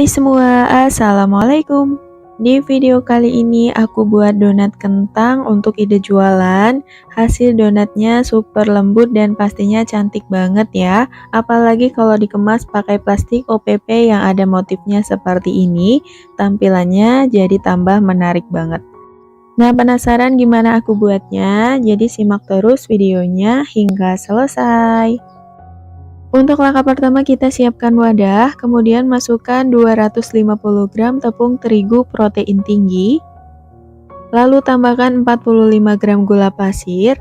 Hai semua, assalamualaikum. Di video kali ini aku buat donat kentang untuk ide jualan. Hasil donatnya super lembut dan pastinya cantik banget ya. Apalagi kalau dikemas pakai plastik OPP yang ada motifnya seperti ini, tampilannya jadi tambah menarik banget. Nah, penasaran gimana aku buatnya? Jadi simak terus videonya hingga selesai. Untuk langkah pertama kita siapkan wadah, kemudian masukkan 250 gram tepung terigu protein tinggi, lalu tambahkan 45 gram gula pasir,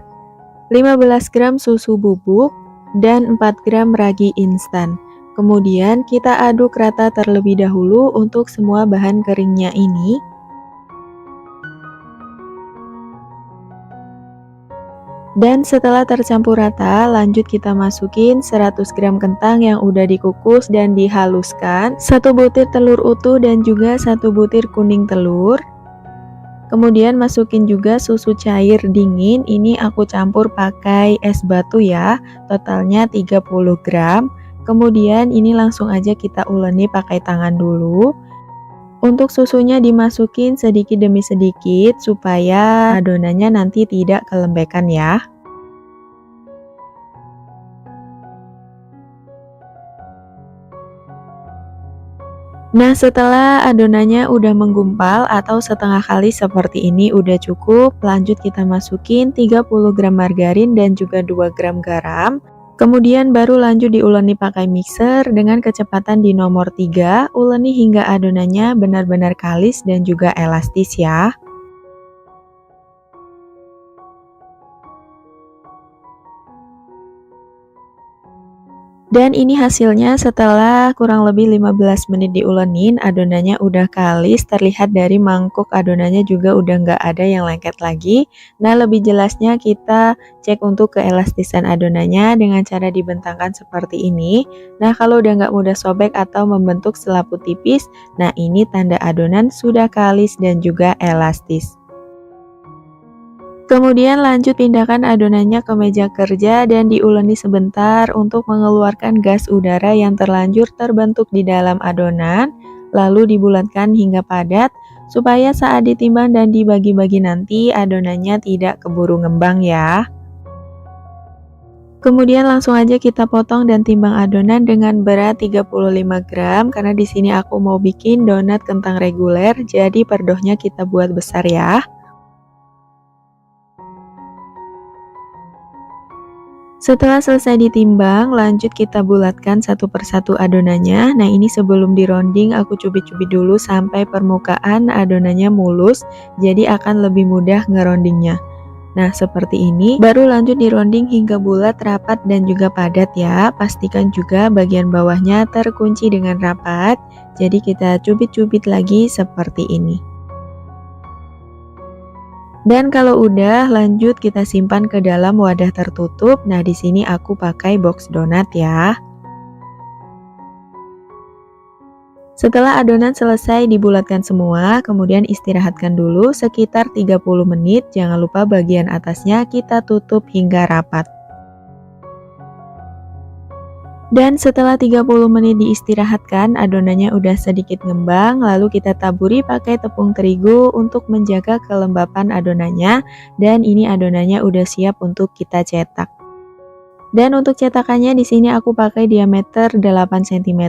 15 gram susu bubuk, dan 4 gram ragi instan. Kemudian kita aduk rata terlebih dahulu untuk semua bahan keringnya ini. Dan setelah tercampur rata, lanjut kita masukin 100 gram kentang yang udah dikukus dan dihaluskan, 1 butir telur utuh dan juga 1 butir kuning telur. Kemudian masukin juga susu cair dingin, ini aku campur pakai es batu ya, totalnya 30 gram. Kemudian ini langsung aja kita uleni pakai tangan dulu. Untuk susunya dimasukin sedikit demi sedikit supaya adonannya nanti tidak kelembekan ya. Nah, setelah adonannya udah menggumpal atau setengah kali seperti ini udah cukup, lanjut kita masukin 30 gram margarin dan juga 2 gram garam. Kemudian baru lanjut diuleni pakai mixer dengan kecepatan di nomor 3, uleni hingga adonannya benar-benar kalis dan juga elastis ya. Dan ini hasilnya setelah kurang lebih 15 menit diulenin, adonannya udah kalis, terlihat dari mangkuk adonannya juga udah nggak ada yang lengket lagi. Nah, lebih jelasnya kita cek untuk keelastisan adonannya dengan cara dibentangkan seperti ini. Nah, kalau udah nggak mudah sobek atau membentuk selaput tipis, nah ini tanda adonan sudah kalis dan juga elastis. Kemudian lanjut pindahkan adonannya ke meja kerja dan diuleni sebentar untuk mengeluarkan gas udara yang terlanjur terbentuk di dalam adonan, lalu dibulatkan hingga padat supaya saat ditimbang dan dibagi-bagi nanti adonannya tidak keburu ngembang ya. Kemudian langsung aja kita potong dan timbang adonan dengan berat 35 gram karena di sini aku mau bikin donat kentang reguler, jadi perdohnya kita buat besar ya. Setelah selesai ditimbang, lanjut kita bulatkan satu persatu adonannya. Nah, ini sebelum dironding aku cubit-cubit dulu sampai permukaan adonannya mulus, jadi akan lebih mudah ngerondingnya. Nah, seperti ini. Baru lanjut dironding hingga bulat, rapat, dan juga padat ya. Pastikan juga bagian bawahnya terkunci dengan rapat. Jadi kita cubit-cubit lagi seperti ini. Dan kalau udah, lanjut kita simpan ke dalam wadah tertutup. Nah, di sini aku pakai box donat ya. Setelah adonan selesai dibulatkan semua, kemudian istirahatkan dulu sekitar 30 menit. Jangan lupa bagian atasnya kita tutup hingga rapat. Dan setelah 30 menit diistirahatkan, adonannya udah sedikit ngembang, lalu kita taburi pakai tepung terigu untuk menjaga kelembapan adonannya, dan ini adonannya udah siap untuk kita cetak. Dan untuk cetakannya di sini aku pakai diameter 8 cm,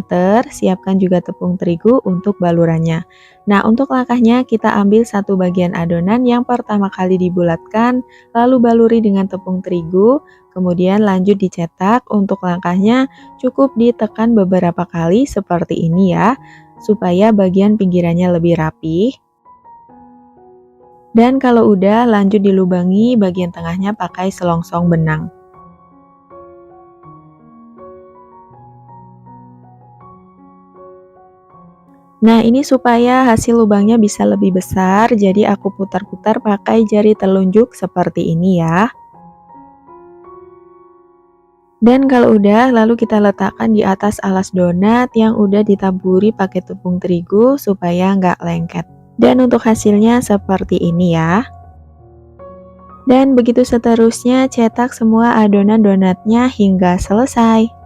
siapkan juga tepung terigu untuk balurannya. Nah, untuk langkahnya kita ambil satu bagian adonan yang pertama kali dibulatkan, lalu baluri dengan tepung terigu, kemudian lanjut dicetak. Untuk langkahnya cukup ditekan beberapa kali seperti ini ya, supaya bagian pinggirannya lebih rapi. Dan kalau udah, lanjut dilubangi bagian tengahnya pakai selongsong benang. Nah, ini supaya hasil lubangnya bisa lebih besar, jadi aku putar-putar pakai jari telunjuk seperti ini ya. Dan kalau udah, lalu kita letakkan di atas alas donat yang udah ditaburi pakai tepung terigu supaya nggak lengket. Dan untuk hasilnya seperti ini ya. Dan begitu seterusnya, cetak semua adonan donatnya hingga selesai.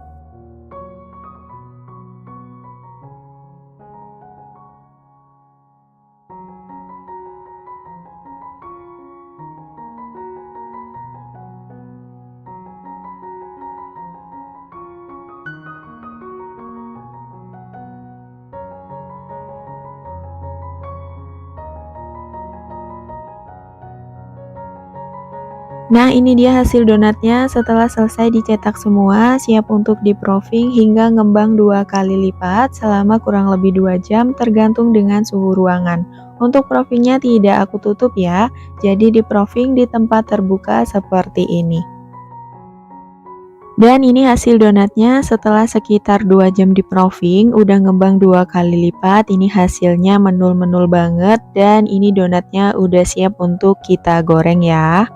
Nah, ini dia hasil donatnya setelah selesai dicetak semua, siap untuk di-proofing hingga ngembang 2 kali lipat selama kurang lebih 2 jam tergantung dengan suhu ruangan. Untuk proofingnya tidak aku tutup ya, jadi di-proofing di tempat terbuka seperti ini. Dan ini hasil donatnya setelah sekitar 2 jam di-proofing, udah ngembang 2 kali lipat. Ini hasilnya menul-menul banget dan ini donatnya udah siap untuk kita goreng ya.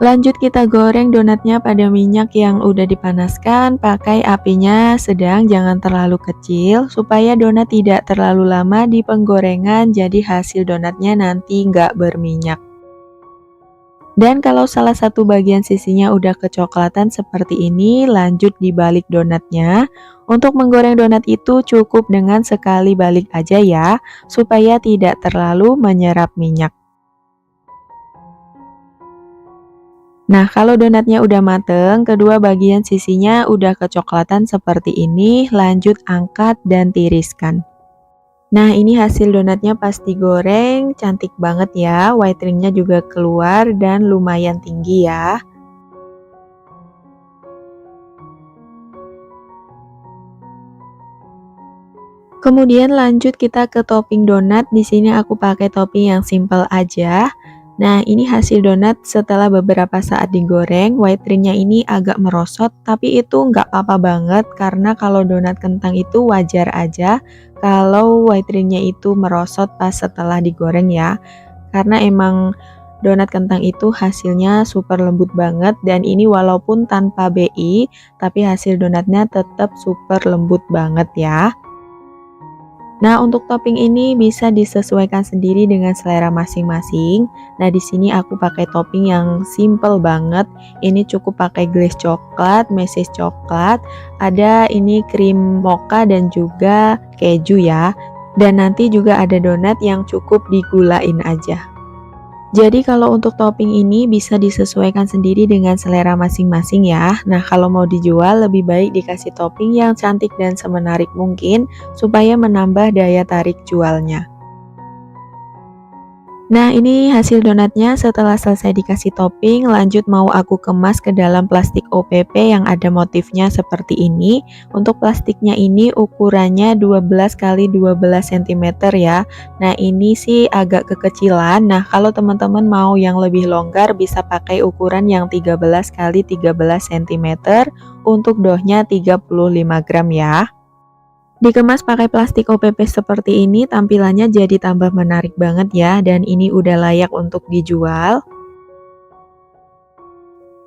Lanjut kita goreng donatnya pada minyak yang udah dipanaskan, pakai apinya sedang, jangan terlalu kecil, supaya donat tidak terlalu lama di penggorengan, jadi hasil donatnya nanti nggak berminyak. Dan kalau salah satu bagian sisinya udah kecoklatan seperti ini, lanjut dibalik donatnya. Untuk menggoreng donat itu cukup dengan sekali balik aja ya, supaya tidak terlalu menyerap minyak. Nah, kalau donatnya udah mateng, kedua bagian sisinya udah kecoklatan seperti ini, lanjut angkat dan tiriskan. Nah, ini hasil donatnya pas digoreng, cantik banget ya, white ringnya juga keluar dan lumayan tinggi ya. Kemudian lanjut kita ke topping donat. Di sini aku pakai topping yang simple aja. Nah, ini hasil donat setelah beberapa saat digoreng. White ringnya ini agak merosot, tapi itu nggak apa-apa banget karena kalau donat kentang itu wajar aja kalau white ringnya itu merosot pas setelah digoreng ya. Karena emang donat kentang itu hasilnya super lembut banget dan ini walaupun tanpa BI, tapi hasil donatnya tetap super lembut banget ya. Nah, untuk topping ini bisa disesuaikan sendiri dengan selera masing-masing. Nah, di sini aku pakai topping yang simple banget. Ini cukup pakai glaze coklat, meses coklat, ada ini krim mocha dan juga keju ya. Dan nanti juga ada donat yang cukup digulain aja. Jadi kalau untuk topping ini bisa disesuaikan sendiri dengan selera masing-masing ya. Nah, kalau mau dijual lebih baik dikasih topping yang cantik dan semenarik mungkin supaya menambah daya tarik jualnya. Nah, ini hasil donatnya setelah selesai dikasih topping, lanjut mau aku kemas ke dalam plastik OPP yang ada motifnya seperti ini. Untuk plastiknya ini ukurannya 12 kali 12 cm ya. Nah, ini sih agak kekecilan. Nah, kalau teman-teman mau yang lebih longgar bisa pakai ukuran yang 13 kali 13 cm. Untuk dohnya 35 gram ya. Dikemas pakai plastik OPP seperti ini, tampilannya jadi tambah menarik banget ya, dan ini udah layak untuk dijual.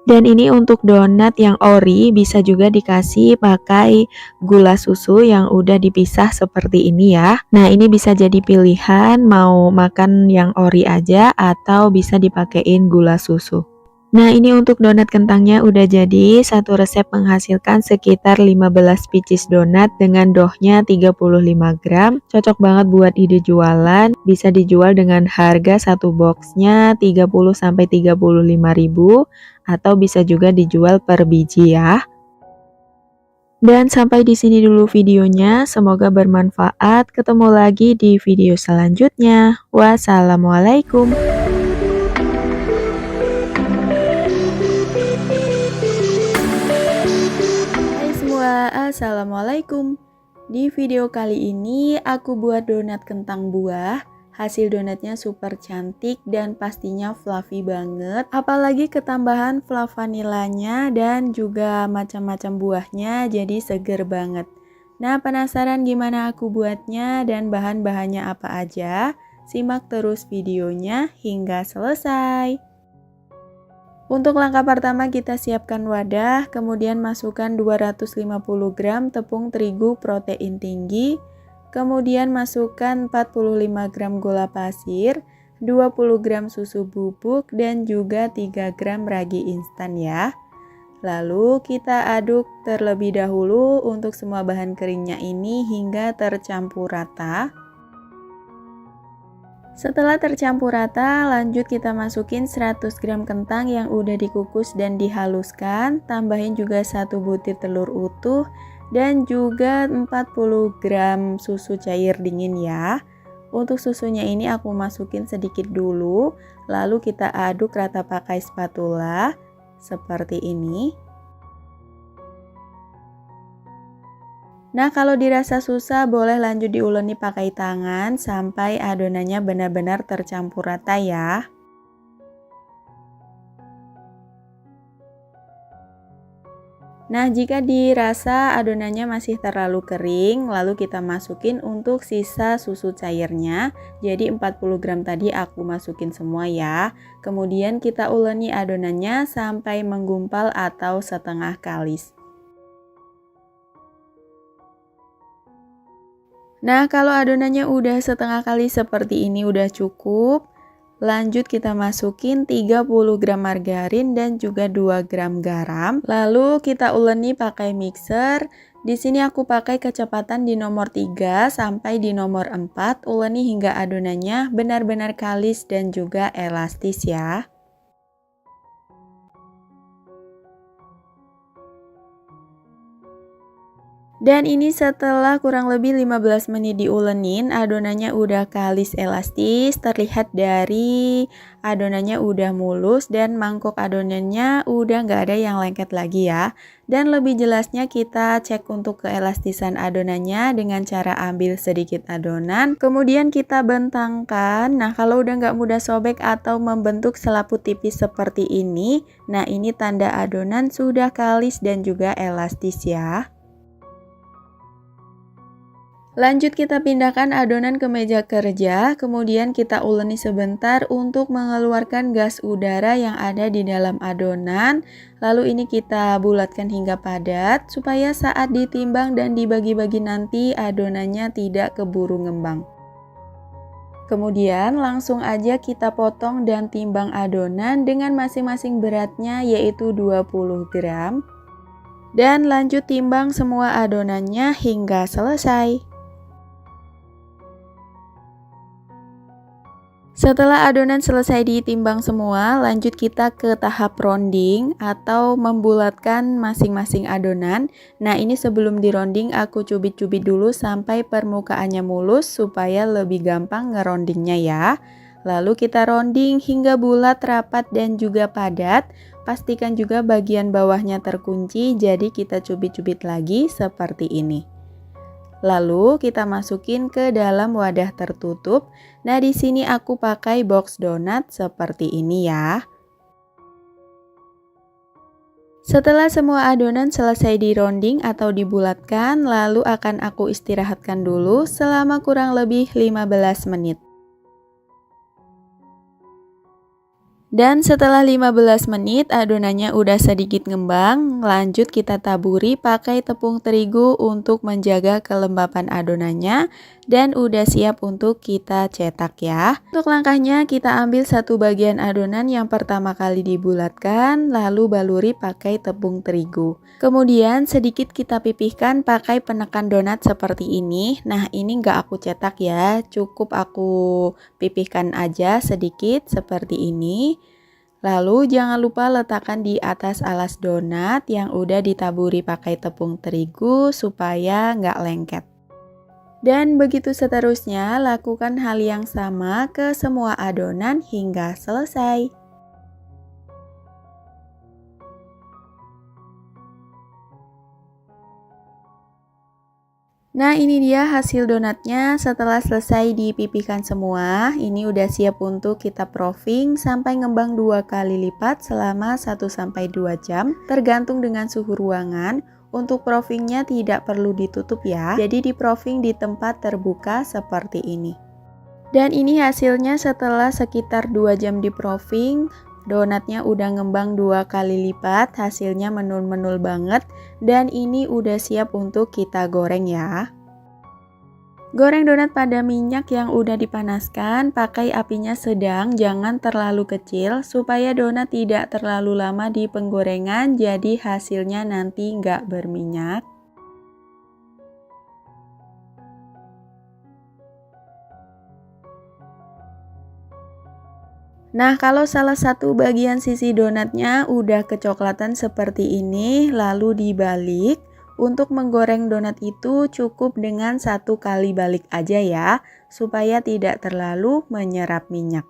Dan ini untuk donat yang ori, bisa juga dikasih pakai gula susu yang udah dipisah seperti ini ya. Nah, ini bisa jadi pilihan mau makan yang ori aja atau bisa dipakein gula susu. Nah, ini untuk donat kentangnya udah jadi. Satu resep menghasilkan sekitar 15 pieces donat dengan dohnya 35 gram. Cocok banget buat ide jualan. Bisa dijual dengan harga satu boxnya 30-35 ribu atau bisa juga dijual per biji ya. Dan sampai di sini dulu videonya. Semoga bermanfaat. Ketemu lagi di video selanjutnya. Wassalamualaikum. Hai semua, assalamualaikum. Di video kali ini aku buat donat kentang buah. Hasil donatnya super cantik dan pastinya fluffy banget. Apalagi ketambahan fluff vanilanya dan juga macam-macam buahnya, jadi seger banget. Nah, penasaran gimana aku buatnya dan bahan-bahannya apa aja? Simak terus videonya hingga selesai. Untuk langkah pertama kita siapkan wadah, kemudian masukkan 250 gram tepung terigu protein tinggi, kemudian masukkan 45 gram gula pasir, 20 gram susu bubuk, dan juga 3 gram ragi instan ya. Lalu kita aduk terlebih dahulu untuk semua bahan keringnya ini hingga tercampur rata. Setelah tercampur rata, lanjut kita masukin 100 gram kentang yang udah dikukus dan dihaluskan, tambahin juga 1 butir telur utuh dan juga 40 gram susu cair dingin ya. Untuk susunya ini aku masukin sedikit dulu, lalu kita aduk rata pakai spatula seperti ini. Nah, kalau dirasa susah boleh lanjut diuleni pakai tangan sampai adonannya benar-benar tercampur rata ya. Nah, jika dirasa adonannya masih terlalu kering, lalu kita masukin untuk sisa susu cairnya. Jadi 40 gram tadi aku masukin semua ya. Kemudian kita uleni adonannya sampai menggumpal atau setengah kalis. Nah, kalau adonannya udah setengah kali seperti ini udah cukup. Lanjut kita masukin 30 gram margarin dan juga 2 gram garam. Lalu kita uleni pakai mixer. Di sini aku pakai kecepatan di nomor 3 sampai di nomor 4. Uleni hingga adonannya benar-benar kalis dan juga elastis ya. Dan ini setelah kurang lebih 15 menit diulenin, adonannya udah kalis elastis, terlihat dari adonannya udah mulus dan mangkok adonannya udah nggak ada yang lengket lagi ya. Dan lebih jelasnya kita cek untuk keelastisan adonannya dengan cara ambil sedikit adonan, kemudian kita bentangkan. Nah, kalau udah nggak mudah sobek atau membentuk selaput tipis seperti ini, nah ini tanda adonan sudah kalis dan juga elastis ya. Lanjut kita pindahkan adonan ke meja kerja, kemudian kita uleni sebentar untuk mengeluarkan gas udara yang ada di dalam adonan. Lalu ini kita bulatkan hingga padat supaya saat ditimbang dan dibagi-bagi nanti adonannya tidak keburu ngembang. Kemudian langsung aja kita potong dan timbang adonan dengan masing-masing beratnya yaitu 20 gram. Dan lanjut timbang semua adonannya hingga selesai. Setelah adonan selesai ditimbang semua, lanjut kita ke tahap rounding atau membulatkan masing-masing adonan. Nah, ini sebelum dironding aku cubit-cubit dulu sampai permukaannya mulus supaya lebih gampang ngerondingnya ya. Lalu kita rounding hingga bulat, rapat dan juga padat. Pastikan juga bagian bawahnya terkunci, jadi kita cubit-cubit lagi seperti ini. Lalu kita masukin ke dalam wadah tertutup. Nah, di sini aku pakai box donat seperti ini ya. Setelah semua adonan selesai dironding atau dibulatkan, lalu akan aku istirahatkan dulu selama kurang lebih 15 menit. Dan setelah 15 menit adonannya udah sedikit ngembang, lanjut kita taburi pakai tepung terigu untuk menjaga kelembapan adonannya dan udah siap untuk kita cetak ya. Untuk langkahnya kita ambil satu bagian adonan yang pertama kali dibulatkan, lalu baluri pakai tepung terigu. Kemudian sedikit kita pipihkan pakai penekan donat seperti ini. Nah, ini nggak aku cetak ya, cukup aku pipihkan aja sedikit seperti ini. Lalu jangan lupa letakkan di atas alas donat yang udah ditaburi pakai tepung terigu supaya nggak lengket. Dan begitu seterusnya, lakukan hal yang sama ke semua adonan hingga selesai. Nah, ini dia hasil donatnya setelah selesai dipipihkan semua. Ini udah siap untuk kita proofing sampai ngembang 2 kali lipat selama 1-2 jam tergantung dengan suhu ruangan. Untuk proofingnya tidak perlu ditutup ya, jadi di proofing di tempat terbuka seperti ini. Dan ini hasilnya setelah sekitar 2 jam di proofing. Donatnya udah ngembang 2 kali lipat, hasilnya menul-menul banget. Dan ini udah siap untuk kita goreng ya. Goreng donat pada minyak yang udah dipanaskan, pakai apinya sedang, jangan terlalu kecil supaya donat tidak terlalu lama di penggorengan, jadi hasilnya nanti nggak berminyak. Nah, kalau salah satu bagian sisi donatnya udah kecoklatan seperti ini, lalu dibalik Untuk menggoreng donat itu cukup dengan 1 kali balik aja ya, supaya tidak terlalu menyerap minyak.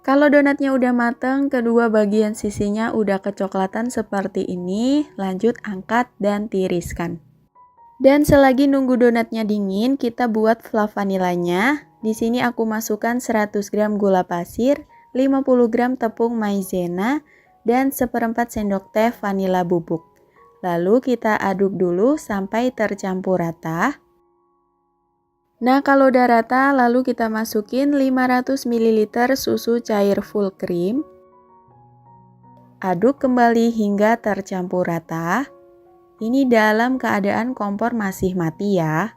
Kalau donatnya udah mateng, kedua bagian sisinya udah kecoklatan seperti ini, lanjut angkat dan tiriskan. Dan selagi nunggu donatnya dingin, kita buat fluff vanilanya. Di sini aku masukkan 100 gram gula pasir, 50 gram tepung maizena, dan 1/4 sendok teh vanila bubuk. Lalu kita aduk dulu sampai tercampur rata. Nah, kalau udah rata, lalu kita masukin 500 ml susu cair full cream. Aduk kembali hingga tercampur rata. Ini dalam keadaan kompor masih mati ya.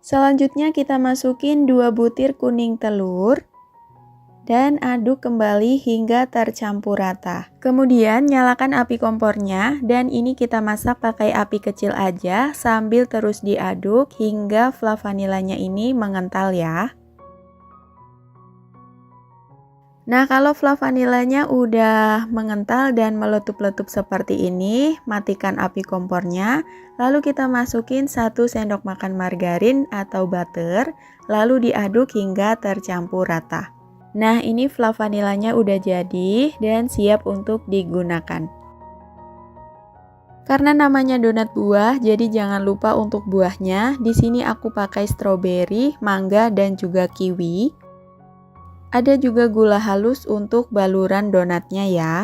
Selanjutnya kita masukin 2 butir kuning telur dan aduk kembali hingga tercampur rata. Kemudian nyalakan api kompornya dan ini kita masak pakai api kecil aja sambil terus diaduk hingga fluff vanilanya ini mengental ya. Nah, kalau fluff vanilanya udah mengental dan meletup-letup seperti ini, matikan api kompornya. Lalu kita masukin 1 sendok makan margarin atau butter, lalu diaduk hingga tercampur rata. Nah, ini fluff vanilanya udah jadi dan siap untuk digunakan. Karena namanya donat buah, jadi jangan lupa untuk buahnya. Di sini aku pakai stroberi, mangga, dan juga kiwi. Ada juga gula halus untuk baluran donatnya ya.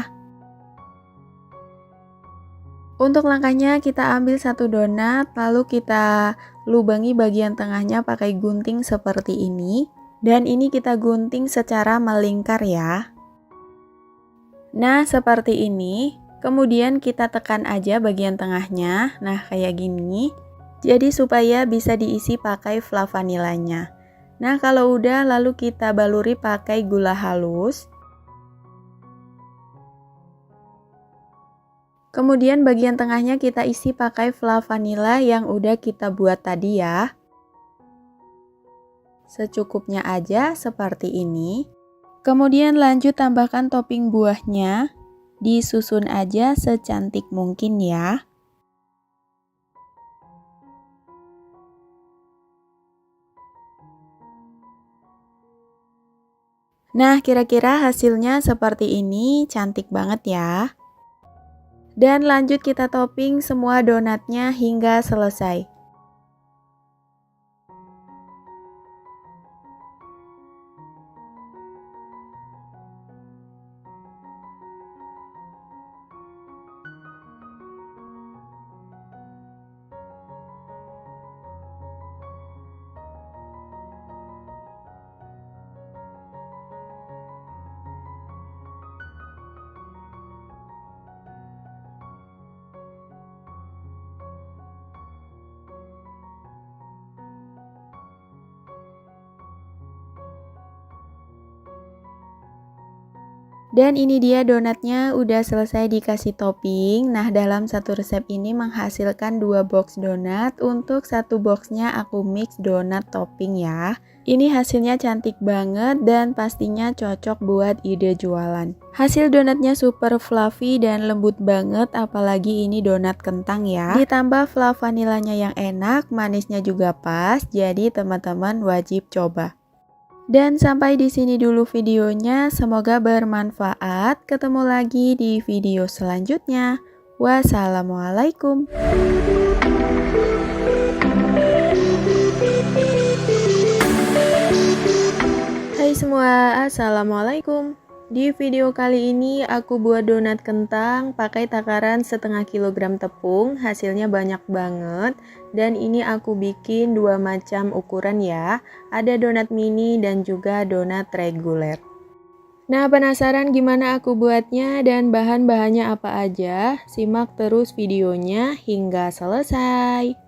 Untuk langkahnya kita ambil 1 donat, lalu kita lubangi bagian tengahnya pakai gunting seperti ini. Dan ini kita gunting secara melingkar ya. Nah, seperti ini. Kemudian kita tekan aja bagian tengahnya. Nah, kayak gini. Jadi supaya bisa diisi pakai fluff vanilanya. Nah, kalau udah lalu kita baluri pakai gula halus. Kemudian bagian tengahnya kita isi pakai fluff vanila yang udah kita buat tadi ya. Secukupnya aja seperti ini. Kemudian lanjut tambahkan topping buahnya. Disusun aja secantik mungkin ya. Nah, kira-kira hasilnya seperti ini, cantik banget ya. Dan lanjut kita topping semua donatnya hingga selesai. Dan ini dia donatnya udah selesai dikasih topping. Nah, dalam satu resep ini menghasilkan 2 box donat. Untuk 1 boxnya aku mix donat topping ya. Ini hasilnya cantik banget dan pastinya cocok buat ide jualan. Hasil donatnya super fluffy dan lembut banget, apalagi ini donat kentang ya. Ditambah fluff vanilanya yang enak, manisnya juga pas, jadi teman-teman wajib coba. Dan sampai di sini dulu videonya, semoga bermanfaat. Ketemu lagi di video selanjutnya. Wassalamualaikum. Hai semua, assalamualaikum. Di video kali ini aku buat donat kentang pakai takaran setengah kilogram tepung, hasilnya banyak banget. Dan ini aku bikin 2 macam ukuran ya, ada donat mini dan juga donat reguler. Nah, penasaran gimana aku buatnya dan bahan-bahannya apa aja? Simak terus videonya hingga selesai.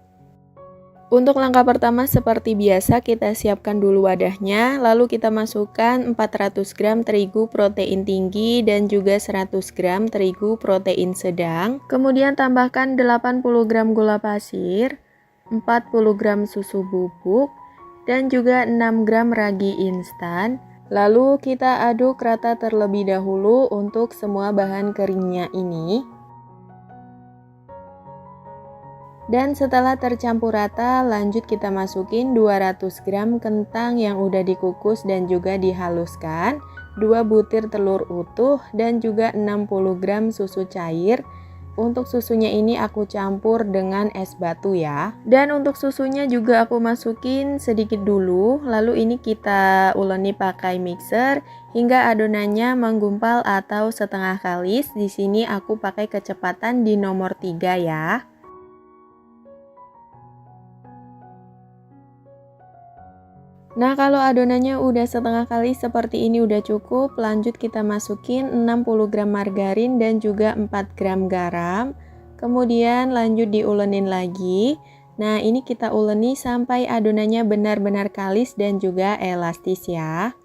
Untuk langkah pertama seperti biasa kita siapkan dulu wadahnya, lalu kita masukkan 400 gram terigu protein tinggi dan juga 100 gram terigu protein sedang. Kemudian tambahkan 80 gram gula pasir, 40 gram susu bubuk, dan juga 6 gram ragi instan. Lalu kita aduk rata terlebih dahulu untuk semua bahan keringnya ini. Dan setelah tercampur rata, lanjut kita masukin 200 gram kentang yang udah dikukus dan juga dihaluskan, 2 butir telur utuh, dan juga 60 gram susu cair. Untuk susunya ini aku campur dengan es batu ya. Dan untuk susunya juga aku masukin sedikit dulu, lalu ini kita uleni pakai mixer hingga adonannya menggumpal atau setengah kalis. Di sini aku pakai kecepatan di nomor 3 ya. Nah, kalau adonannya udah setengah kali seperti ini udah cukup, lanjut kita masukin 60 gram margarin dan juga 4 gram garam. Kemudian lanjut diulenin lagi. Nah, ini kita uleni sampai adonannya benar-benar kalis dan juga elastis ya.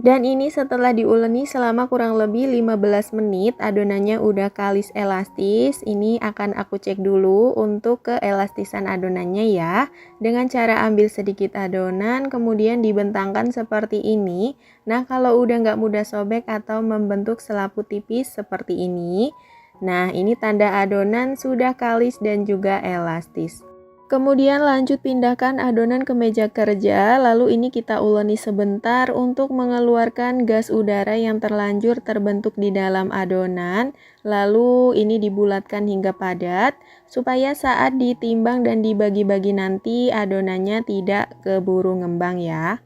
Dan ini setelah diuleni selama kurang lebih 15 menit, adonannya udah kalis elastis. Ini akan aku cek dulu untuk keelastisan adonannya ya. Dengan cara ambil sedikit adonan, kemudian dibentangkan seperti ini. Nah, kalau udah nggak mudah sobek atau membentuk selaput tipis seperti ini, nah ini tanda adonan sudah kalis dan juga elastis. Kemudian lanjut pindahkan adonan ke meja kerja, lalu ini kita uleni sebentar untuk mengeluarkan gas udara yang terlanjur terbentuk di dalam adonan. Lalu ini dibulatkan hingga padat, supaya saat ditimbang dan dibagi-bagi nanti adonannya tidak keburu ngembang ya.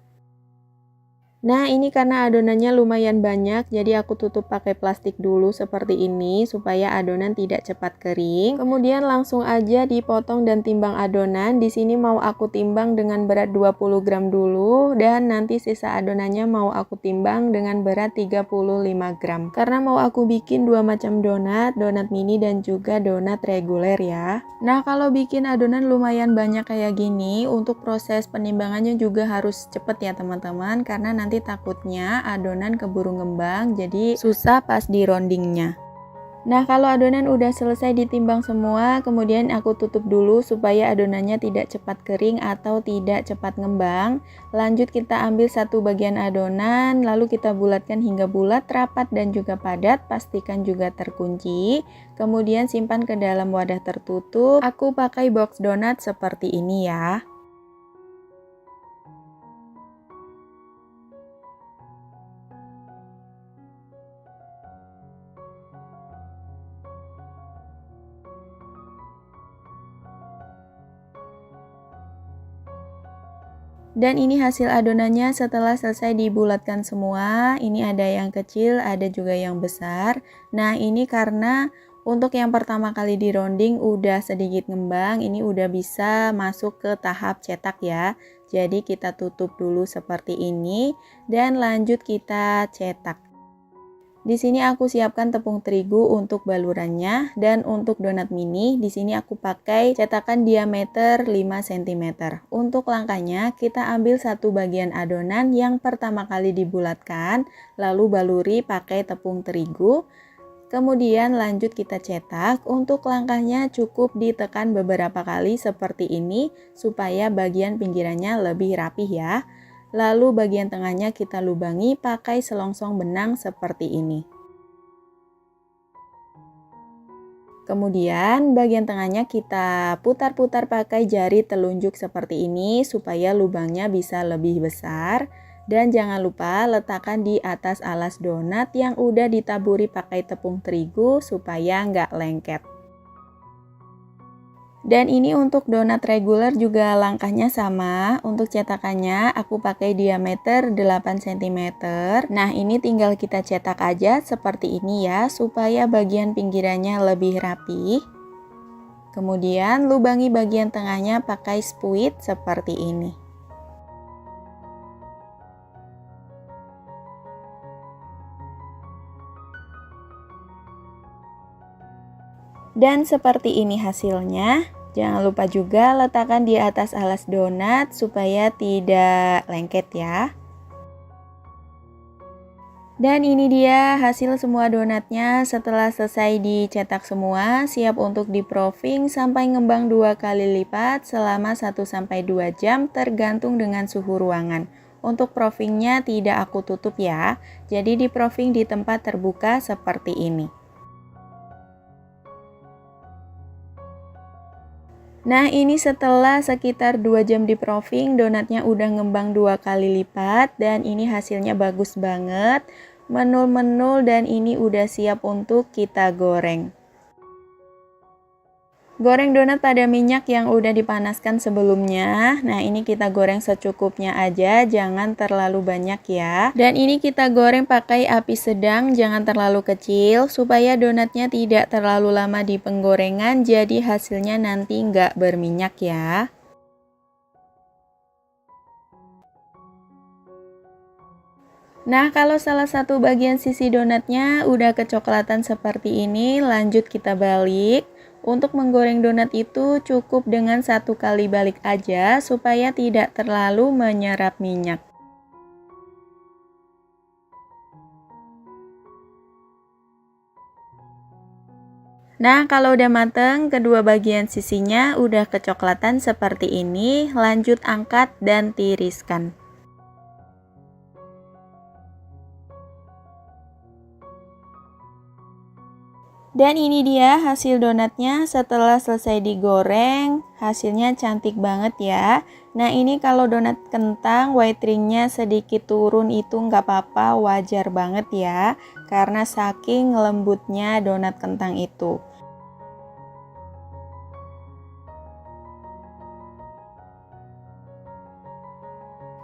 Nah, ini karena adonannya lumayan banyak, jadi aku tutup pakai plastik dulu seperti ini supaya adonan tidak cepat kering. Kemudian langsung aja dipotong dan timbang adonan. Di sini mau aku timbang dengan berat 20 gram dulu dan nanti sisa adonannya mau aku timbang dengan berat 35 gram. Karena mau aku bikin dua macam donat, donat mini dan juga donat reguler ya. Nah, kalau bikin adonan lumayan banyak kayak gini, untuk proses penimbangannya juga harus cepet ya teman-teman, karena nanti takutnya adonan keburu ngembang jadi susah pas di roundingnya. Nah, kalau adonan udah selesai ditimbang semua, kemudian aku tutup dulu supaya adonannya tidak cepat kering atau tidak cepat ngembang. Lanjut kita ambil satu bagian adonan, lalu kita bulatkan hingga bulat, rapat dan juga padat, pastikan juga terkunci. Kemudian simpan ke dalam wadah tertutup. Aku pakai box donat seperti ini ya. Dan ini hasil adonannya setelah selesai dibulatkan semua. Ini ada yang kecil, ada juga yang besar. Nah, ini karena untuk yang pertama kali di rounding udah sedikit ngembang, ini udah bisa masuk ke tahap cetak ya. Jadi kita tutup dulu seperti ini dan lanjut kita cetak. Di sini aku siapkan tepung terigu untuk balurannya, dan untuk donat mini di sini aku pakai cetakan diameter 5 cm. Untuk langkahnya kita ambil satu bagian adonan yang pertama kali dibulatkan, lalu baluri pakai tepung terigu. Kemudian lanjut kita cetak. Untuk langkahnya cukup ditekan beberapa kali seperti ini supaya bagian pinggirannya lebih rapih ya. Lalu bagian tengahnya kita lubangi pakai selongsong benang seperti ini. Kemudian bagian tengahnya kita putar-putar pakai jari telunjuk seperti ini supaya lubangnya bisa lebih besar. Dan jangan lupa letakkan di atas alas donat yang udah ditaburi pakai tepung terigu supaya nggak lengket. Dan ini untuk donat reguler juga langkahnya sama. Untuk cetakannya aku pakai diameter 8 cm. Nah, ini tinggal kita cetak aja seperti ini ya, supaya bagian pinggirannya lebih rapi. Kemudian lubangi bagian tengahnya pakai spuit seperti ini. Dan seperti ini hasilnya. Jangan lupa juga letakkan di atas alas donat supaya tidak lengket ya. Dan ini dia hasil semua donatnya setelah selesai dicetak semua, siap untuk di-proofing sampai ngembang 2 kali lipat selama 1-2 jam tergantung dengan suhu ruangan. Untuk proofingnya tidak aku tutup ya, jadi di-proofing di tempat terbuka seperti ini. Nah, ini setelah sekitar 2 jam di-proofing, donatnya udah ngembang 2 kali lipat dan ini hasilnya bagus banget, menul-menul dan ini udah siap untuk kita goreng. Goreng donat pada minyak yang udah dipanaskan sebelumnya. Nah, ini kita goreng secukupnya aja, jangan terlalu banyak ya. Dan ini kita goreng pakai api sedang, jangan terlalu kecil, supaya donatnya tidak terlalu lama di penggorengan, jadi hasilnya nanti nggak berminyak ya. Nah, kalau salah satu bagian sisi donatnya udah kecoklatan seperti ini, lanjut kita balik. Untuk menggoreng donat itu cukup dengan 1 kali balik aja supaya tidak terlalu menyerap minyak. Nah, kalau udah mateng, kedua bagian sisinya udah kecoklatan seperti ini, lanjut angkat dan tiriskan. Dan ini dia hasil donatnya setelah selesai digoreng, hasilnya cantik banget ya. Nah, ini kalau donat kentang white ringnya sedikit turun itu nggak apa-apa, wajar banget ya, karena saking lembutnya donat kentang itu.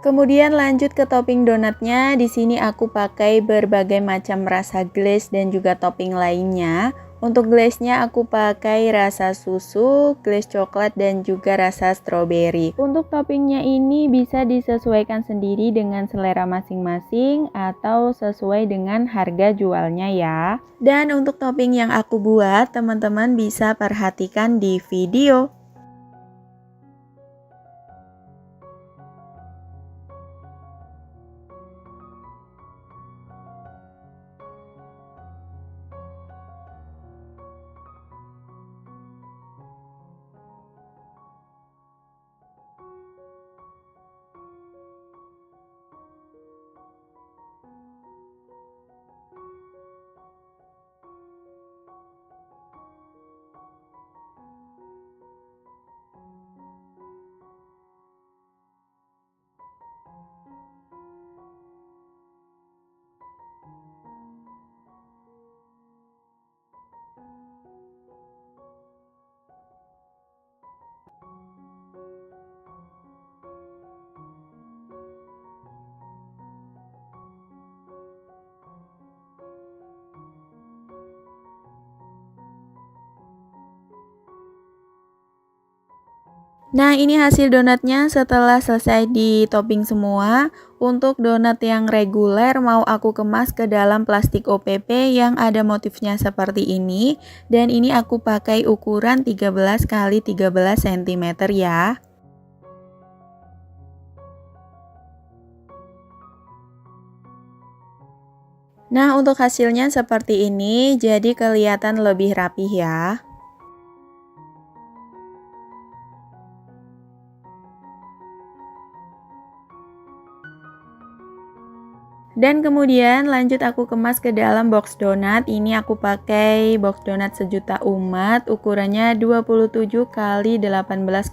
Kemudian lanjut ke topping donatnya. Di sini aku pakai berbagai macam rasa glaze dan juga topping lainnya. Untuk glaze-nya aku pakai rasa susu, glaze coklat dan juga rasa stroberi. Untuk toppingnya ini bisa disesuaikan sendiri dengan selera masing-masing atau sesuai dengan harga jualnya ya. Dan untuk topping yang aku buat, teman-teman bisa perhatikan di video. Nah, ini hasil donatnya setelah selesai di topping semua. Untuk donat yang reguler mau aku kemas ke dalam plastik OPP yang ada motifnya seperti ini. Dan ini aku pakai ukuran 13 x 13 cm ya. Nah, untuk hasilnya seperti ini, jadi kelihatan lebih rapih ya. Dan kemudian lanjut aku kemas ke dalam box donat. Ini aku pakai box donat sejuta umat, ukurannya 27 x 18,5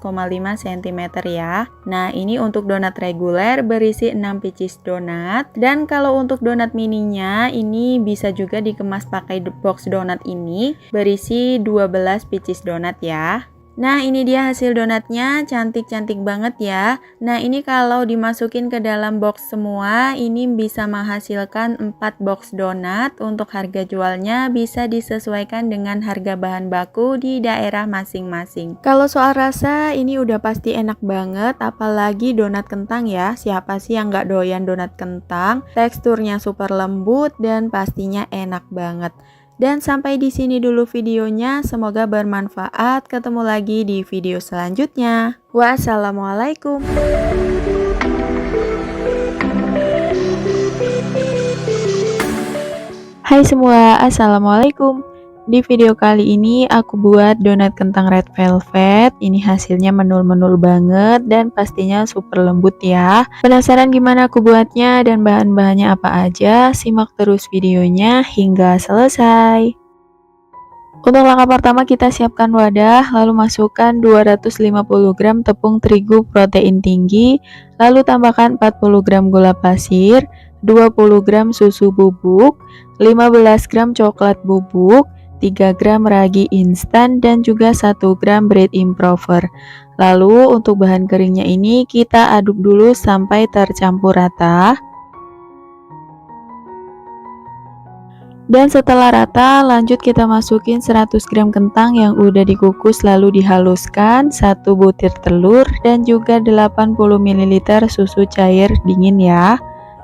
cm ya. Nah, ini untuk donat reguler berisi 6 pieces donat. Dan kalau untuk donat mininya, ini bisa juga dikemas pakai box donat ini berisi 12 pieces donat ya. Nah, ini dia hasil donatnya, cantik-cantik banget ya. Nah, ini kalau dimasukin ke dalam box semua, ini bisa menghasilkan 4 box donat. Untuk harga jualnya bisa disesuaikan dengan harga bahan baku di daerah masing-masing. Kalau soal rasa, ini udah pasti enak banget, apalagi donat kentang ya. Siapa sih yang nggak doyan donat kentang? Teksturnya super lembut dan pastinya enak banget. Dan sampai di sini dulu videonya, semoga bermanfaat. Ketemu lagi di video selanjutnya. Wassalamualaikum. Hai semua, assalamualaikum. Di video kali ini aku buat donat kentang red velvet. Ini hasilnya menul-menul banget dan pastinya super lembut ya. Penasaran gimana aku buatnya dan bahan-bahannya apa aja? Simak terus videonya hingga selesai. Untuk langkah pertama kita siapkan wadah, lalu masukkan 250 gram tepung terigu protein tinggi, lalu tambahkan 40 gram gula pasir, 20 gram susu bubuk, 15 gram coklat bubuk, 3 gram ragi instan, dan juga 1 gram bread improver. Lalu untuk bahan keringnya ini kita aduk dulu sampai tercampur rata. Dan setelah rata, lanjut kita masukin 100 gram kentang yang udah dikukus lalu dihaluskan, 1 butir telur, dan juga 80 ml susu cair dingin ya.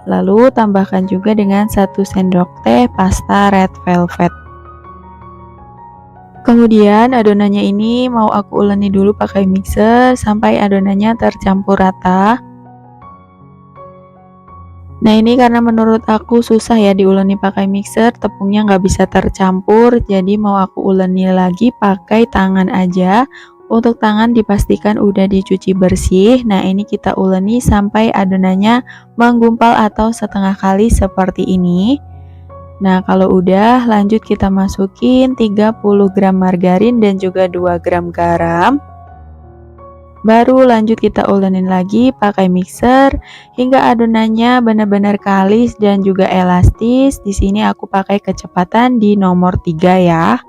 Lalu tambahkan juga dengan 1 sendok teh pasta red velvet. Kemudian adonannya ini mau aku uleni dulu pakai mixer sampai adonannya tercampur rata. Nah ini karena menurut aku susah ya diuleni pakai mixer, tepungnya nggak bisa tercampur, jadi mau aku uleni lagi pakai tangan aja. Untuk tangan dipastikan udah dicuci bersih. Nah ini kita uleni sampai adonannya menggumpal atau setengah kali seperti ini. Nah kalau udah lanjut kita masukin 30 gram margarin dan juga 2 gram garam. Baru lanjut kita ulenin lagi pakai mixer hingga adonannya benar-benar kalis dan juga elastis. Di sini aku pakai kecepatan di nomor 3 ya.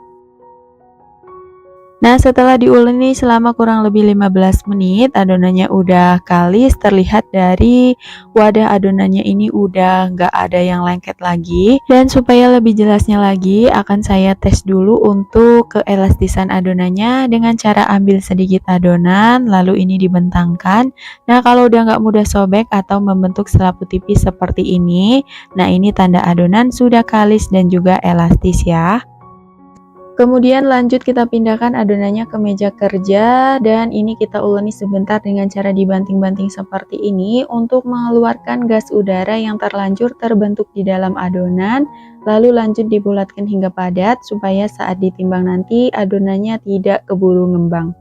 Nah setelah diuleni selama kurang lebih 15 menit, adonannya udah kalis, terlihat dari wadah adonannya ini udah nggak ada yang lengket lagi. Dan supaya lebih jelasnya lagi, akan saya tes dulu untuk keelastisan adonannya dengan cara ambil sedikit adonan, lalu ini dibentangkan. Nah kalau udah nggak mudah sobek atau membentuk selapu tipis seperti ini, nah ini tanda adonan sudah kalis dan juga elastis ya. Kemudian lanjut kita pindahkan adonannya ke meja kerja dan ini kita uleni sebentar dengan cara dibanting-banting seperti ini untuk mengeluarkan gas udara yang terlanjur terbentuk di dalam adonan, lalu lanjut dibulatkan hingga padat supaya saat ditimbang nanti adonannya tidak keburu ngembang.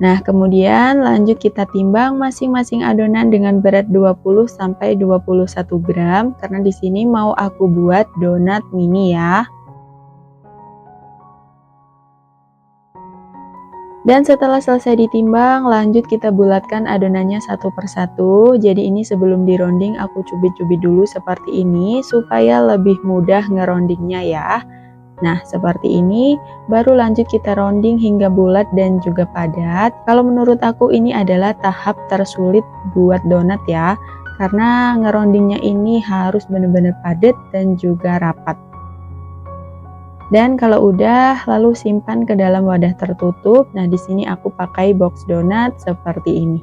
Nah, kemudian lanjut kita timbang masing-masing adonan dengan berat 20 sampai 21 gram karena di sini mau aku buat donat mini ya. Dan setelah selesai ditimbang, lanjut kita bulatkan adonannya satu persatu. Jadi ini sebelum dironding aku cubit-cubit dulu seperti ini supaya lebih mudah ngerondingnya ya. Nah seperti ini, baru lanjut kita ronding hingga bulat dan juga padat. Kalau menurut aku ini adalah tahap tersulit buat donat ya, karena ngerondingnya ini harus benar-benar padat dan juga rapat. Dan kalau udah, lalu simpan ke dalam wadah tertutup. Nah, di sini aku pakai box donat seperti ini.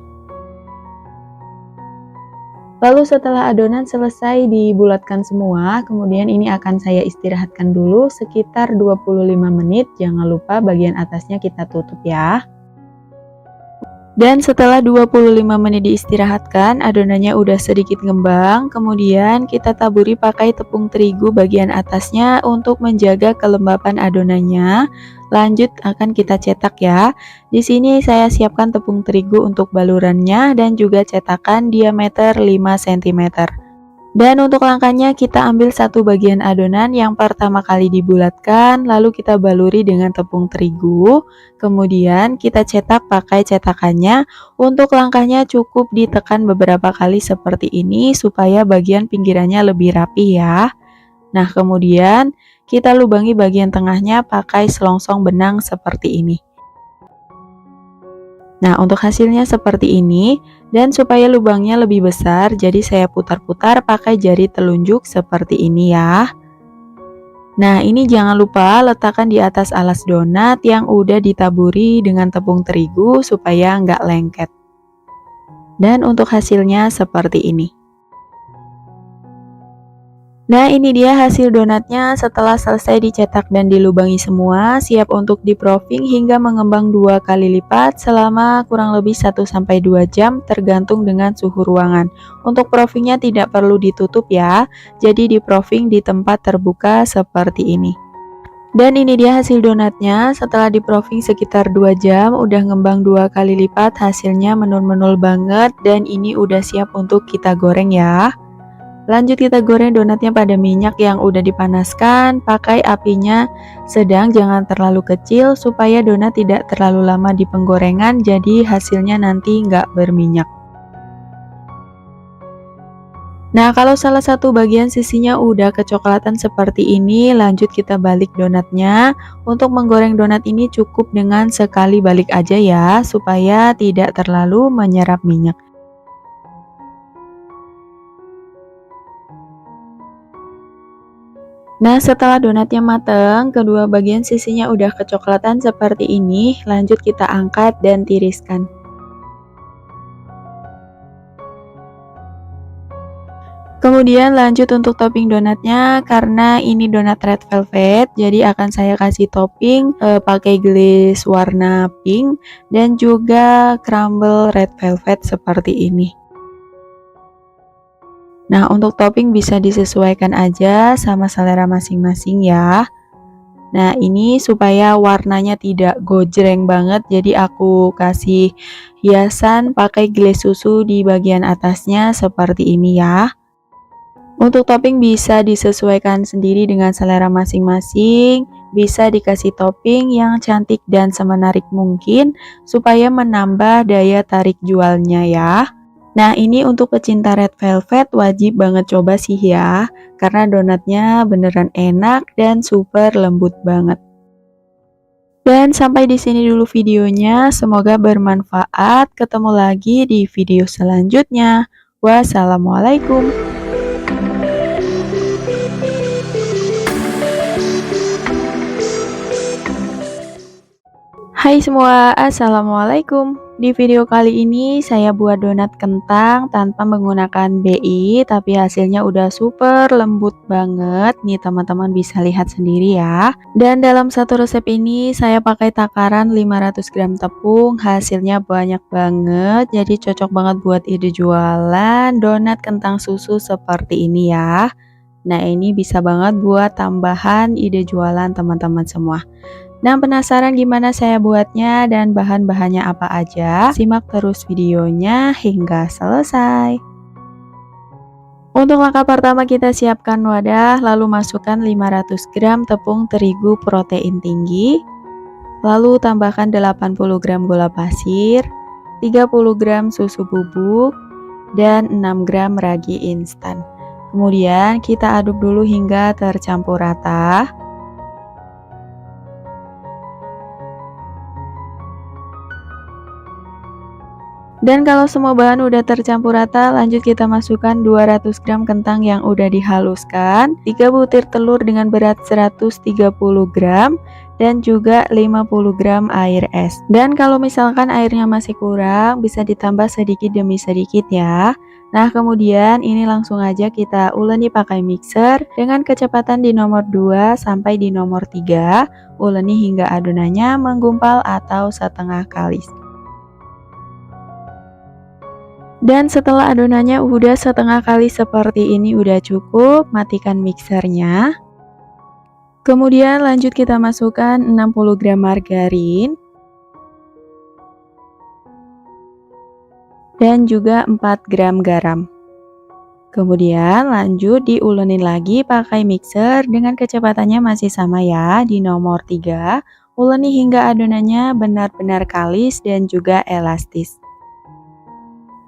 Lalu setelah adonan selesai dibulatkan semua, kemudian ini akan saya istirahatkan dulu sekitar 25 menit. Jangan lupa bagian atasnya kita tutup ya. Dan setelah 25 menit diistirahatkan, adonannya udah sedikit ngembang. Kemudian kita taburi pakai tepung terigu bagian atasnya untuk menjaga kelembapan adonannya. Lanjut akan kita cetak ya. Di sini saya siapkan tepung terigu untuk balurannya dan juga cetakan diameter 5 cm. Dan untuk langkahnya kita ambil satu bagian adonan yang pertama kali dibulatkan, lalu kita baluri dengan tepung terigu, kemudian kita cetak pakai cetakannya. Untuk langkahnya cukup ditekan beberapa kali seperti ini supaya bagian pinggirannya lebih rapi ya. Nah kemudian kita lubangi bagian tengahnya pakai selongsong benang seperti ini. Nah untuk hasilnya seperti ini, dan supaya lubangnya lebih besar jadi saya putar-putar pakai jari telunjuk seperti ini ya. Nah ini jangan lupa letakkan di atas alas donat yang udah ditaburi dengan tepung terigu supaya nggak lengket. Dan untuk hasilnya seperti ini. Nah, ini dia hasil donatnya setelah selesai dicetak dan dilubangi semua, siap untuk di-proofing hingga mengembang 2 kali lipat selama kurang lebih 1-2 jam tergantung dengan suhu ruangan. Untuk proofingnya tidak perlu ditutup ya, jadi di-proofing di tempat terbuka seperti ini. Dan ini dia hasil donatnya, setelah di-proofing sekitar 2 jam, udah ngembang 2 kali lipat, hasilnya menul-menul banget dan ini udah siap untuk kita goreng ya. Lanjut kita goreng donatnya pada minyak yang udah dipanaskan, pakai apinya sedang, jangan terlalu kecil supaya donat tidak terlalu lama di penggorengan, jadi hasilnya nanti nggak berminyak. Nah, kalau salah satu bagian sisinya udah kecoklatan seperti ini, lanjut kita balik donatnya. Untuk menggoreng donat ini cukup dengan sekali balik aja ya, supaya tidak terlalu menyerap minyak. Nah, setelah donatnya mateng, kedua bagian sisinya udah kecoklatan seperti ini, lanjut kita angkat dan tiriskan. Kemudian lanjut untuk topping donatnya, karena ini donat red velvet, jadi akan saya kasih topping pakai glaze warna pink dan juga crumble red velvet seperti ini. Nah, untuk topping bisa disesuaikan aja sama selera masing-masing ya. Nah, ini supaya warnanya tidak gojreng banget, jadi aku kasih hiasan pakai glaze susu di bagian atasnya seperti ini ya. Untuk topping bisa disesuaikan sendiri dengan selera masing-masing, bisa dikasih topping yang cantik dan semenarik mungkin supaya menambah daya tarik jualnya ya. Nah, ini untuk pecinta red velvet wajib banget coba sih ya, karena donatnya beneran enak dan super lembut banget. Dan sampai di sini dulu videonya, semoga bermanfaat. Ketemu lagi di video selanjutnya. Wassalamualaikum. Hai semua, assalamualaikum. Di video kali ini saya buat donat kentang tanpa menggunakan BI, tapi hasilnya udah super lembut banget. Nih teman-teman bisa lihat sendiri ya. Dan dalam satu resep ini saya pakai takaran 500 gram tepung, hasilnya banyak banget. Jadi cocok banget buat ide jualan donat kentang susu seperti ini ya. Nah, ini bisa banget buat tambahan ide jualan teman-teman semua. Nah, penasaran gimana saya buatnya dan bahan-bahannya apa aja? Simak terus videonya hingga selesai. Untuk langkah pertama kita siapkan wadah, lalu masukkan 500 gram tepung terigu protein tinggi, lalu tambahkan 80 gram gula pasir, 30 gram susu bubuk, dan 6 gram ragi instan. Kemudian kita aduk dulu hingga tercampur rata. Dan kalau semua bahan udah tercampur rata, lanjut kita masukkan 200 gram kentang yang udah dihaluskan, 3 butir telur dengan berat 130 gram, dan juga 50 gram air es. Dan kalau misalkan airnya masih kurang, bisa ditambah sedikit demi sedikit ya. Nah, kemudian ini langsung aja kita uleni pakai mixer dengan kecepatan di nomor 2 sampai di nomor 3, uleni hingga adonannya menggumpal atau setengah kalis. Dan setelah adonannya udah setengah kali seperti ini udah cukup, matikan mixernya. Kemudian lanjut kita masukkan 60 gram margarin dan juga 4 gram garam. Kemudian lanjut diulenin lagi pakai mixer dengan kecepatannya masih sama ya, di nomor 3. Uleni hingga adonannya benar-benar kalis dan juga elastis.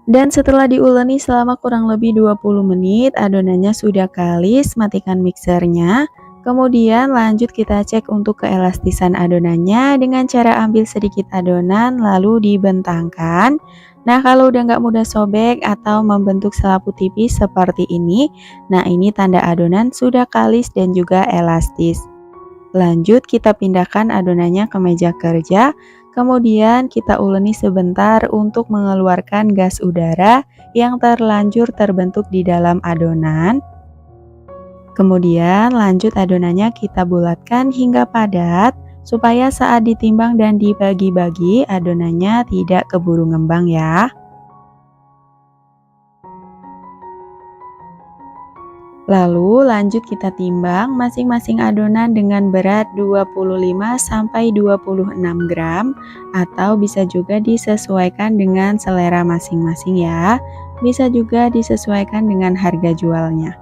Dan setelah diuleni selama kurang lebih 20 menit, adonannya sudah kalis, matikan mixernya. Kemudian lanjut kita cek untuk keelastisan adonannya dengan cara ambil sedikit adonan lalu dibentangkan. Nah, kalau udah nggak mudah sobek atau membentuk selaput tipis seperti ini, nah ini tanda adonan sudah kalis dan juga elastis. Lanjut kita pindahkan adonannya ke meja kerja. Kemudian kita uleni sebentar untuk mengeluarkan gas udara yang terlanjur terbentuk di dalam adonan. Kemudian lanjut adonannya kita bulatkan hingga padat supaya saat ditimbang dan dibagi-bagi adonannya tidak keburu ngembang ya. Lalu lanjut kita timbang masing-masing adonan dengan berat 25–26 gram atau bisa juga disesuaikan dengan selera masing-masing ya. Bisa juga disesuaikan dengan harga jualnya.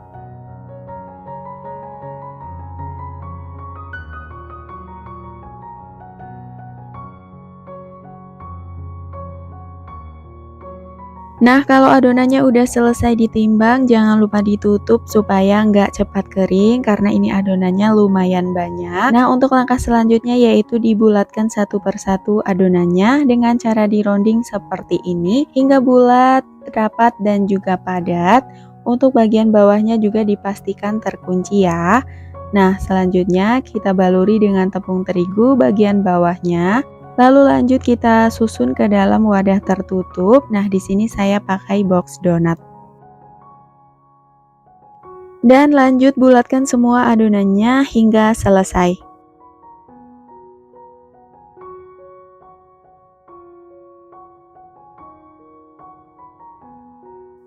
Nah, kalau adonannya udah selesai ditimbang, jangan lupa ditutup supaya nggak cepat kering karena ini adonannya lumayan banyak. Nah, untuk langkah selanjutnya yaitu dibulatkan satu persatu adonannya dengan cara dironding seperti ini hingga bulat, rapat, dan juga padat. Untuk bagian bawahnya juga dipastikan terkunci ya. Nah, selanjutnya kita baluri dengan tepung terigu bagian bawahnya. Lalu lanjut kita susun ke dalam wadah tertutup. Nah, di sini saya pakai box donat. Dan lanjut bulatkan semua adonannya hingga selesai.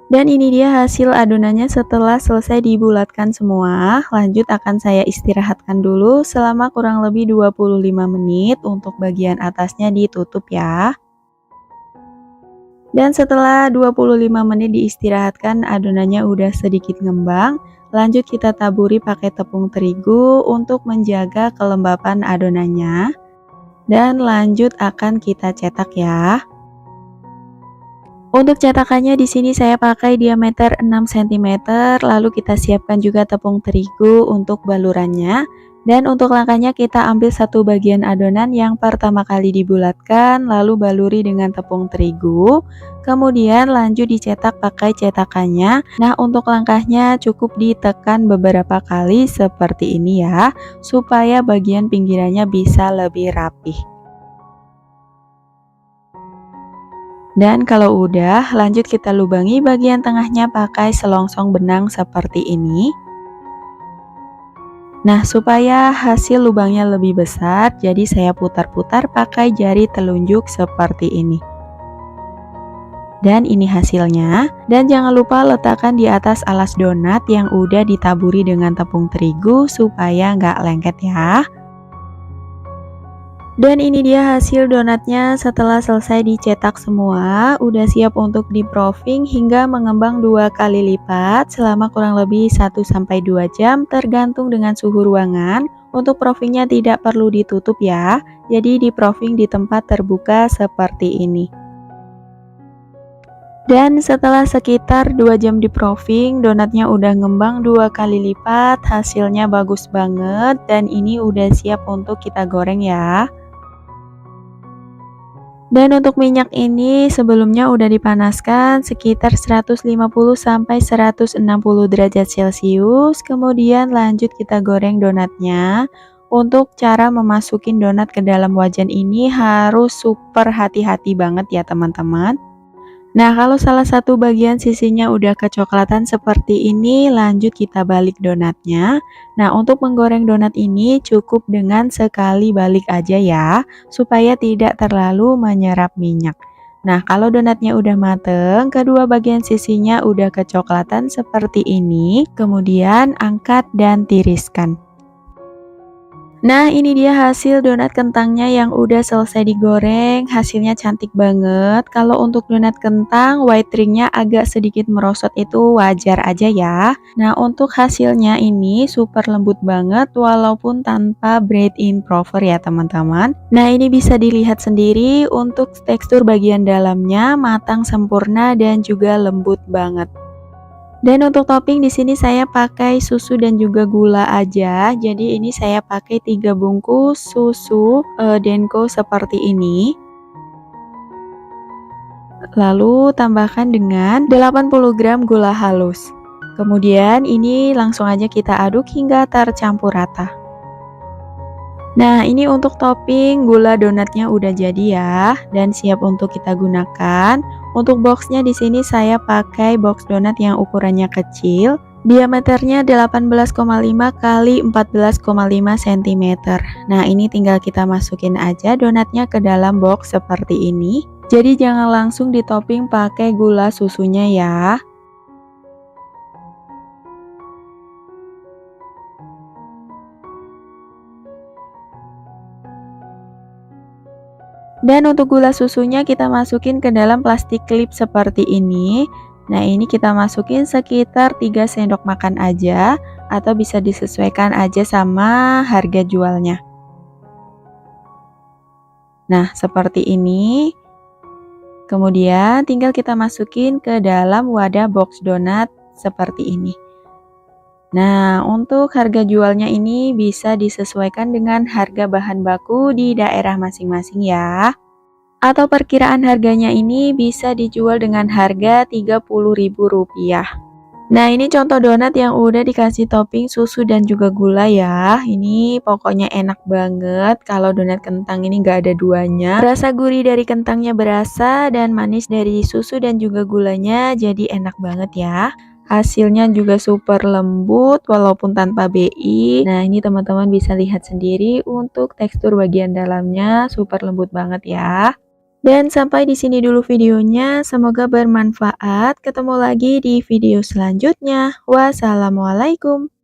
Dan ini dia hasil adonannya setelah selesai dibulatkan semua. Lanjut akan saya istirahatkan dulu selama kurang lebih 25 menit untuk bagian atasnya ditutup ya. Dan setelah 25 menit diistirahatkan adonannya udah sedikit ngembang. Lanjut kita taburi pakai tepung terigu untuk menjaga kelembapan adonannya. Dan lanjut akan kita cetak ya. Untuk cetakannya di sini saya pakai diameter 6 cm, lalu kita siapkan juga tepung terigu untuk balurannya. Dan untuk langkahnya kita ambil satu bagian adonan yang pertama kali dibulatkan, lalu baluri dengan tepung terigu. Kemudian lanjut dicetak pakai cetakannya. Nah, untuk langkahnya cukup ditekan beberapa kali seperti ini ya, supaya bagian pinggirannya bisa lebih rapih. Dan kalau udah, lanjut kita lubangi bagian tengahnya pakai selongsong benang seperti ini. Nah, supaya hasil lubangnya lebih besar, jadi saya putar-putar pakai jari telunjuk seperti ini. Dan ini hasilnya. Dan jangan lupa letakkan di atas alas donat yang udah ditaburi dengan tepung terigu supaya nggak lengket ya. Dan ini dia hasil donatnya setelah selesai dicetak semua, udah siap untuk di-proofing hingga mengembang 2 kali lipat selama kurang lebih 1–2 jam tergantung dengan suhu ruangan. Untuk proofingnya tidak perlu ditutup ya, jadi di-proofing di tempat terbuka seperti ini. Dan setelah sekitar 2 jam di-proofing, donatnya udah ngembang 2 kali lipat, hasilnya bagus banget dan ini udah siap untuk kita goreng ya. Dan untuk minyak ini sebelumnya udah dipanaskan sekitar 150–160 derajat Celcius. Kemudian lanjut kita goreng donatnya. Untuk cara memasukin donat ke dalam wajan ini harus super hati-hati banget ya teman-teman. Nah, kalau salah satu bagian sisinya udah kecoklatan seperti ini, lanjut kita balik donatnya. Nah, untuk menggoreng donat ini cukup dengan sekali balik aja ya, supaya tidak terlalu menyerap minyak. Nah, kalau donatnya udah mateng, kedua bagian sisinya udah kecoklatan seperti ini, kemudian angkat dan tiriskan. Nah, ini dia hasil donat kentangnya yang udah selesai digoreng. Hasilnya cantik banget. Kalau untuk donat kentang, white ringnya agak sedikit merosot itu wajar aja ya. Nah, untuk hasilnya ini super lembut banget walaupun tanpa bread-in improver ya teman-teman. Nah, ini bisa dilihat sendiri untuk tekstur bagian dalamnya matang sempurna dan juga lembut banget. Dan untuk topping di sini saya pakai susu dan juga gula aja. Jadi ini saya pakai 3 bungkus susu Denko seperti ini. Lalu tambahkan dengan 80 gram gula halus. Kemudian ini langsung aja kita aduk hingga tercampur rata. Nah, ini untuk topping gula donatnya udah jadi ya dan siap untuk kita gunakan. Untuk boxnya di sini saya pakai box donat yang ukurannya kecil Diameternya 18,5 kali 14,5 cm. Nah, ini tinggal kita masukin aja donatnya ke dalam box seperti ini. Jadi jangan langsung ditopping pakai gula susunya ya. Dan untuk gula susunya kita masukin ke dalam plastik klip seperti ini. Nah, ini kita masukin sekitar 3 sendok makan aja, atau bisa disesuaikan aja sama harga jualnya. Nah, seperti ini. Kemudian tinggal kita masukin ke dalam wadah box donat seperti ini. Nah, untuk harga jualnya ini bisa disesuaikan dengan harga bahan baku di daerah masing-masing ya. Atau perkiraan harganya ini bisa dijual dengan harga Rp30.000. Nah, ini contoh donat yang udah dikasih topping susu dan juga gula ya. Ini pokoknya enak banget. Kalau donat kentang ini gak ada duanya. Rasa gurih dari kentangnya berasa dan manis dari susu dan juga gulanya, jadi enak banget ya. Hasilnya juga super lembut walaupun tanpa BI. Nah, ini teman-teman bisa lihat sendiri untuk tekstur bagian dalamnya super lembut banget ya. Dan sampai di sini dulu videonya, semoga bermanfaat. Ketemu lagi di video selanjutnya. Wassalamualaikum.